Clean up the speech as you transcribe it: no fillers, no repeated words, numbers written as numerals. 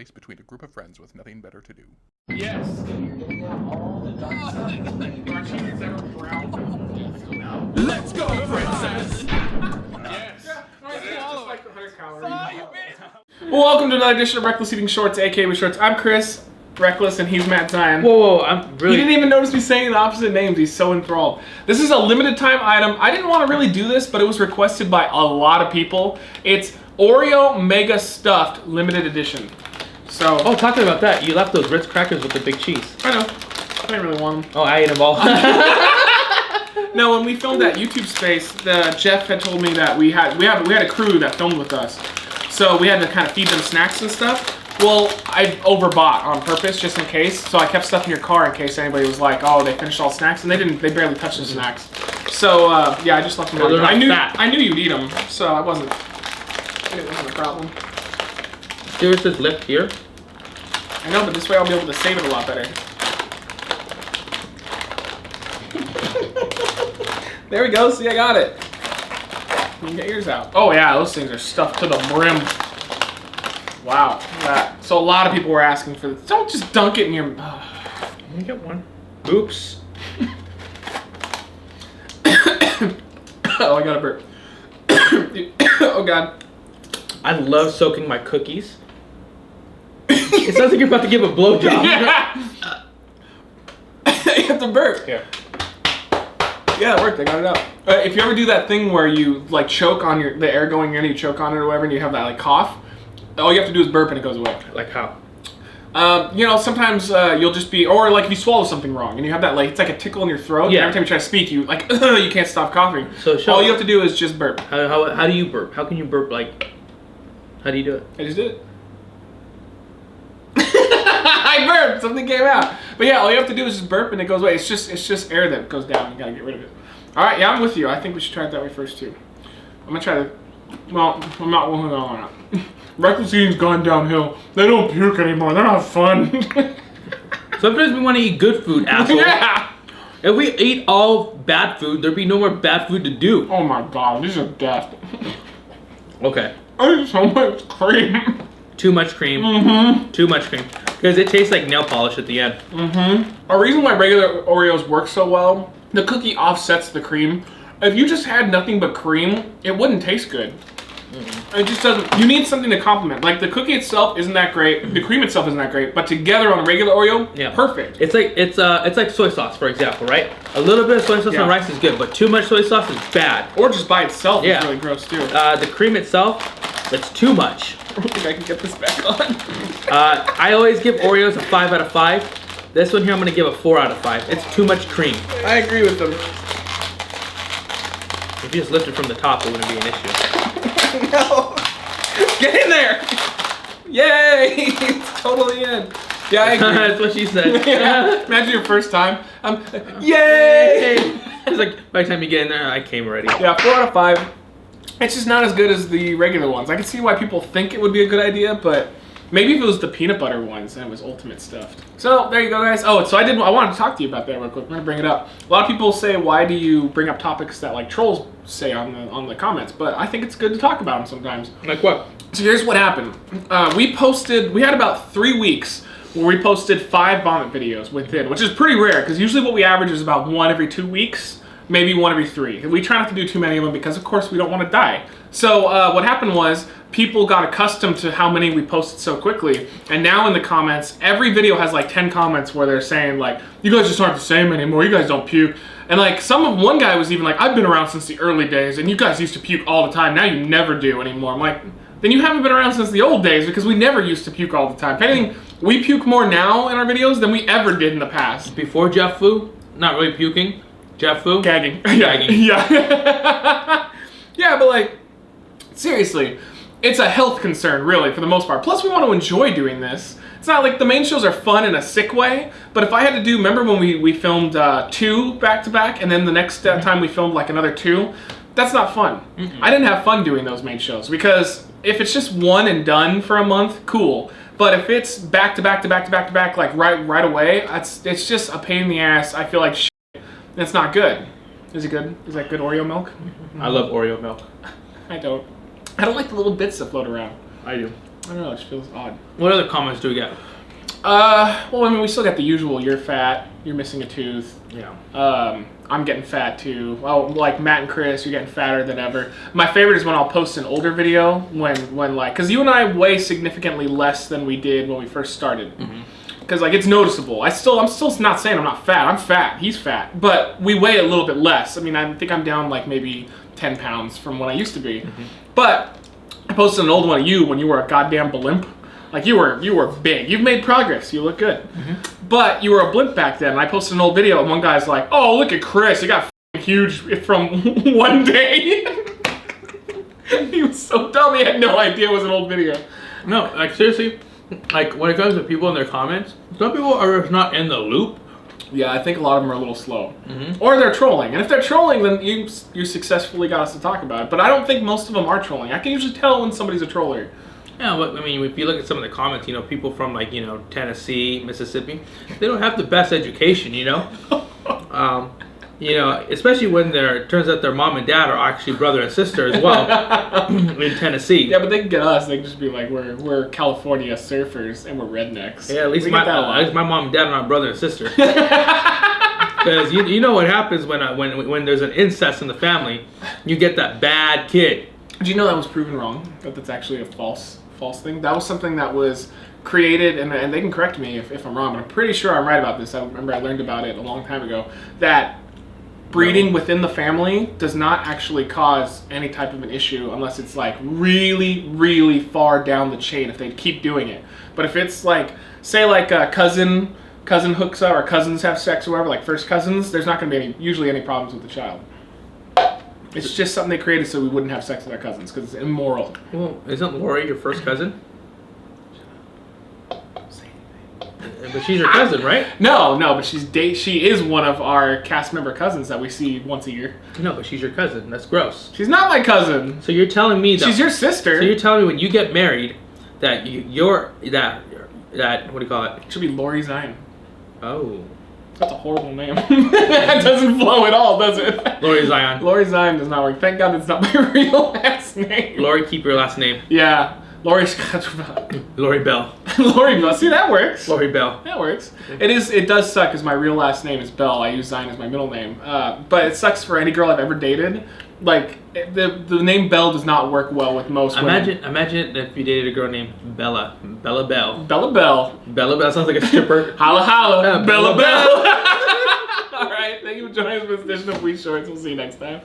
place between a group of friends with nothing better to do. Yes. Let's go, princess! Yes. Welcome to another edition of Reckless Eating Shorts, aka with Shorts. I'm Chris, Wreckless, and he's Matt Zion. Whoa, I'm really... He didn't even notice me saying the opposite names. He's so enthralled. This is a limited time item. I didn't want to really do this, but it was requested by a lot of people. It's Oreo Mega Stuffed Limited Edition. So... Oh, talking about that, you left those Ritz crackers with the big cheese. I know. I didn't really want them. Oh, I ate them all. No, when we filmed that YouTube space, Jeff had told me that we had a crew that filmed with us. So we had to kind of feed them snacks and stuff. Well, I overbought on purpose just in case. So I kept stuff in your car in case anybody was like, "Oh, they finished all snacks," and they didn't. They barely touched the snacks. So yeah, I just left them. Well, I knew you'd eat them, so it wasn't a problem. Yours is left here. I know, but this way I'll be able to save it a lot better. There we go. See, I got it. You can get yours out. Oh yeah, those things are stuffed to the brim. Wow, look at that. So a lot of people were asking for this. Don't just dunk it in your... Let me get one. Oops. Oh, I got a burp. Oh God. I love soaking my cookies. It sounds like you're about to give a blowjob. Yeah. You have to burp. Here. Yeah, it worked. I got it out. If you ever do that thing where you like choke on the air going in and you choke on it or whatever, and you have that like cough, all you have to do is burp and it goes away. Like how? You know, sometimes you'll just be, or like if you swallow something wrong and you have that like, it's like a tickle in your throat. Yeah. And every time you try to speak, you like, you can't stop coughing. So all you have to do is just burp. How do you burp? How can you burp like? How do you do it? I just did it. I burped. Something came out. But yeah, all you have to do is just burp and it goes away. It's just air that goes down. You gotta get rid of it. All right, yeah, I'm with you. I think we should try it that way first too. I'm gonna try to. Well, I'm not willing on it. Reckless eating's gone downhill. They don't puke anymore. They're not fun. Sometimes we want to eat good food, asshole. Yeah. If we ate all bad food, there'd be no more bad food to do. Oh my God, these are death. Okay. There's so much cream. Too much cream. Mm-hmm. Too much cream. Because it tastes like nail polish at the end. Mm-hmm. A reason why regular Oreos work so well, the cookie offsets the cream. If you just had nothing but cream, it wouldn't taste good. It just doesn't. You need something to complement. Like the cookie itself isn't that great. The cream itself isn't that great. But together on a regular Oreo, yeah, perfect. It's like soy sauce, for example, right? A little bit of soy sauce on rice is good, but too much soy sauce is bad. Or just by itself Yeah. is really gross too. The cream itself, it's too much. I don't think I can get this back on. I always give Oreos a 5 out of 5. This one here, I'm gonna give a 4 out of 5. It's too much cream. I agree with them. If you just lift it from the top, it wouldn't be an issue. No. Get in there. Yay. It's totally in. Yeah, I agree. That's what she said. Yeah. Imagine your first time. Yay. It's like, by the time you get in there, I came already. Yeah, 4 out of 5. It's just not as good as the regular ones. I can see why people think it would be a good idea, but maybe if it was the peanut butter ones and it was ultimate stuffed. So there you go, guys. Oh, so I wanted to talk to you about that real quick. I'm gonna bring it up. A lot of people say, why do you bring up topics that like trolls say on the comments? But I think it's good to talk about them sometimes. Like what? So here's what happened. We had about 3 weeks where we posted 5 vomit videos within, which is pretty rare because usually what we average is about 1 every 2 weeks. Maybe 1 every 3. We try not to do too many of them because, of course, we don't want to die. So what happened was people got accustomed to how many we posted so quickly, and now in the comments, every video has like 10 comments where they're saying like, "You guys just aren't the same anymore. You guys don't puke." And like one guy was even like, "I've been around since the early days, and you guys used to puke all the time. Now you never do anymore." I'm like, then you haven't been around since the old days because we never used to puke all the time. If anything, we puke more now in our videos than we ever did in the past. Before Jeff flew, not really puking. Jeff flew? Gagging. Gagging. Yeah. Yeah, but like, seriously, it's a health concern, really, for the most part. Plus, we want to enjoy doing this. It's not like the main shows are fun in a sick way, but if I had to do, remember when we filmed 2 back-to-back, and then the next time we filmed like another 2? That's not fun. I didn't have fun doing those main shows, because if it's just 1 and done for a month, cool. But if it's back-to-back, like right away, it's just a pain in the ass. I feel like shit. It's not good. Is it good? Is that good Oreo milk? I love Oreo milk. I don't like the little bits that float around. I do. I don't know, it just feels odd. What other comments do we get? Well, I mean, we still got the usual, you're fat, you're missing a tooth. Yeah. I'm getting fat too. Oh, like Matt and Chris, you're getting fatter than ever. My favorite is when I'll post an older video when like, cause you and I weigh significantly less than we did when we first started. Cause like it's noticeable. I'm still not saying I'm not fat. I'm fat. He's fat, but we weigh a little bit less. I mean, I think I'm down like maybe 10 pounds from what I used to be. But I posted an old one of you when you were a goddamn blimp. Like you were big. You've made progress. You look good. But you were a blimp back then. And I posted an old video and one guy's like, "Oh, look at Chris. He got huge from one day." He was so dumb. He had no idea it was an old video. No, like seriously, like when it comes to people in their comments, some people are just not in the loop. Yeah, I think a lot of them are a little slow. Or they're trolling. And if they're trolling, then you successfully got us to talk about it. But I don't think most of them are trolling. I can usually tell when somebody's a troller. Yeah, but I mean, if you look at some of the comments, you know, people from like, you know, Tennessee, Mississippi, they don't have the best education, you know? You know, especially when it turns out their mom and dad are actually brother and sister as well in Tennessee. Yeah, but they can get us. They can just be like, we're California surfers and we're rednecks. Yeah, at least my mom and dad are not brother and sister. Because you know what happens when there's an incest in the family, you get that bad kid. Did you know that was proven wrong? That's actually a false thing. That was something that was created, and they can correct me if I'm wrong, but I'm pretty sure I'm right about this. I remember I learned about it a long time ago, that breeding within the family does not actually cause any type of an issue unless it's like really, really far down the chain if they keep doing it. But if it's like, say like a cousin hooks up or cousins have sex or whatever, like first cousins, there's not going to be usually any problems with the child. It's just something they created so we wouldn't have sex with our cousins because it's immoral. Well, isn't Lori your first cousin? But she's your cousin, right? No, but she is one of our cast member cousins that we see once a year. No, but she's your cousin. That's gross. She's not my cousin. So you're telling me that she's your sister. So you're telling me when you get married that you're that what do you call it? It should be Lori Zion. Oh. That's a horrible name. That doesn't flow at all, does it? Lori Zion. Lori Zion does not work. Thank God it's not my real last name. Lori, keep your last name. Yeah. Lori Bell. Lori Bell. See, that works. Lori Bell. That works. It does suck because my real last name is Bell. I use Zion as my middle name. But it sucks for any girl I've ever dated. Like, the name Bell does not work well with most women. Imagine if you dated a girl named Bella. Bella Bell. Bella Bell. Bella Bell sounds like a stripper. Holla holla. Bella Bell. All right. Thank you for joining us for this edition of We Shorts. We'll see you next time.